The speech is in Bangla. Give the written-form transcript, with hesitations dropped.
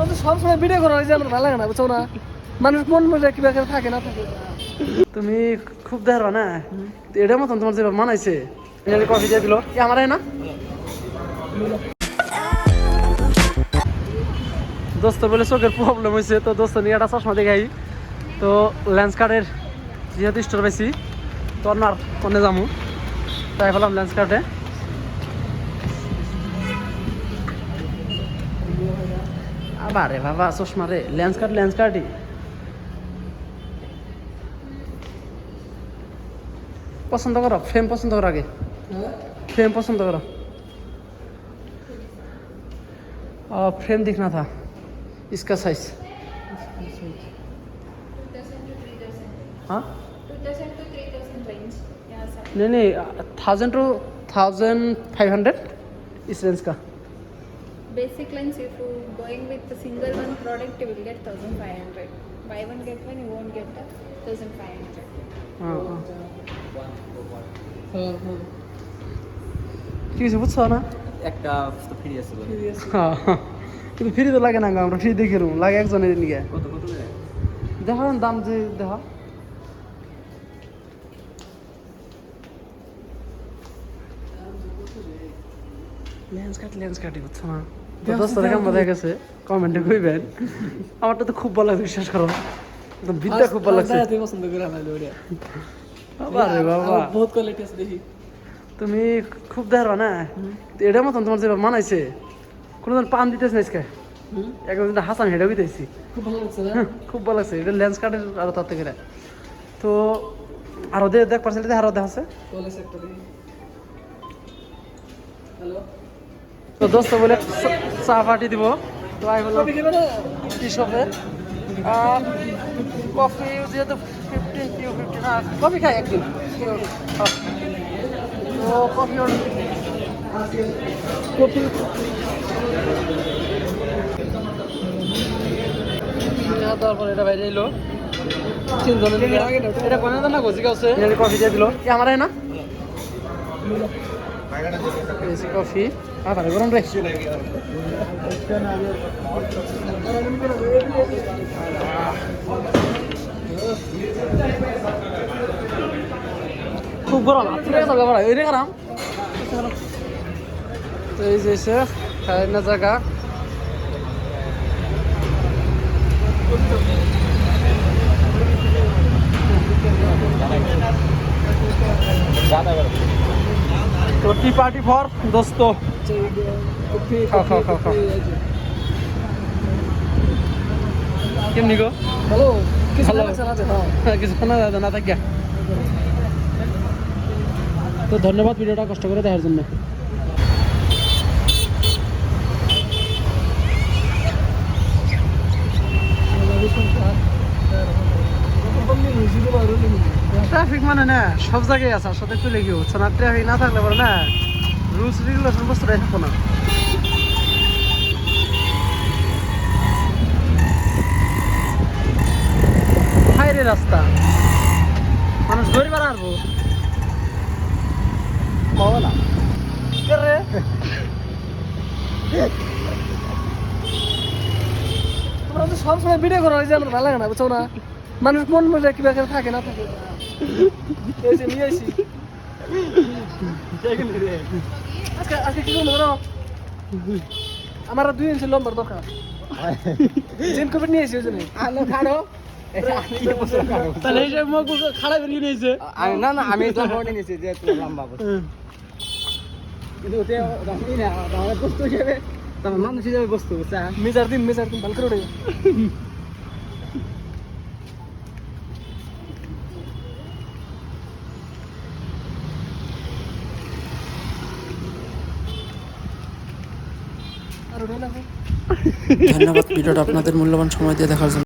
তো সবসময় ভিডিও করা হয় যে আমার ভালো লাগে না, বুঝছো না? মানুষ মন মজা কিবা করে থাকে না থাকে। তুমি খুব দেরবা না এটার মতন তোমার যেভাবে মানাইছে কফি দিয়ে দিল কি আমার না দোস্ত বলে চোখের প্রবলেম হয়েছে, তো দোস্ত নিয়ে একটা চশমা দেখাই। তো লেন্স কার্ডের যেহেতু স্টোর পাইছি তো আর কোনে যাবো, তাই বললাম লেন্স কার্ডে। আবার রে বাবা চশমা রে, লেন্স কার্ডই পছন্দ করো, ফ্রেম পছন্দ করো, আগে फ्रेम पसंद करो। फ्रेम दिखना था, इसका साइज। हाँ 2000 to 3000 range यहाँ से। नहीं 1000 to 1500 इस रेंज का। Basic lens, if you going with the single one product, you will get 1500. Buy one get one, you won't get the 1500. हाँ কি হয়েছে বুঝছো না? একটা ফ্রি আছে বলে। হ্যাঁ কিন্তু ফ্রি তো লাগে না, আমরা ফ্রি দেখে রুম লাগে একজনের নিয়ে। কত কত করে? দেখো দাম যে দেখো লেন্স কাটি বুঝছো না? দোস্তরা কেমন দেখা গেছে কমেন্টে কইবেন। আমারটা তো খুব ভালো লাগছে, বিশ্বাস করো, একদম বিদ্যা খুব ভালো লাগছে। তুই পছন্দ করে আমার ওটা। আরে বাবা বহুত কোয়ালিটি আছে দেখি। তুমি খুব দেরবা না এটার মতন তোমার যেভাবে মানাইছে কোনোদিন পান দিতেছ না আজকে একদম হাসান হেঁটে দিতেছি। খুব ভালো লাগছে না? খুব ভালো লাগছে, এটা লেন্স কার্ডের আরো তার থেকে। তো আরো দেখ পার্সেন্টেজ আরো দেখা আছে। কলেজ একটা দেখি। হ্যালো, তো দোস্ত বলে চা পার্টি দিব, তো আই বললাম কফি খাবে না? টি শপে কফি যেহেতু 15 কিউ 15 না কফি খাই একদিন। তো কফি তারপর এটা বাইরে এলো এটা কোনে না গজি গাছে কফি দিয়ে দিল কি আমার না কফি আবার গরম রে। খুব গরম ওই রে গরম। তো এই যে খাই না জায়গা তো টি পার্টি ফর দোস্ত। খাও খাও খাও খাও কেমনি গো? হ্যালো, কিছু ভালো লাগছে না? কিছু না থাকিয়া। তো ধন্যবাদ ভিডিওটা কষ্ট করে দেখার জন্য। ট্রাফিক মানে না সব জায়গায় আছে, সাথে চলে গিয়ে হচ্ছে না। ট্রাফিক না থাকলে পরে না রুলস রেগুলেশন বস্তুটাই থাকবো না। হাইরে রাস্তা মানুষ ধরে বেড়াবো না রে। তোমরা তো সবসময় ভিডিও করা হয় যে আমার ভালো লাগে না, বুঝছো না? মানুষ মন মজা কিবা করে থাকে না থাকে। এই যে নিয়ে আসি আজকে কি করবো জানো? আমার 2 ইঞ্চি লম্বার দরকার। জিন কপি নিয়ে এসে ওই জন্য। আলো খাড়ো তাহলে এই যে মুখ খাড়া বেরিয়ে নিয়েছে। না না আমি তো ফটো নিয়েছি যে তুমি লম্বা বস্তু কিন্তু ওতে রাখি না আমার বস্তু হিসেবে তোমার মানুষ হিসেবে বস্তু বুঝছা মেজার দিন ভালো করে উঠে। ধন্যবাদ ভিডিওটা আপনাদের মূল্যবান সময় দিয়ে দেখার জন্য।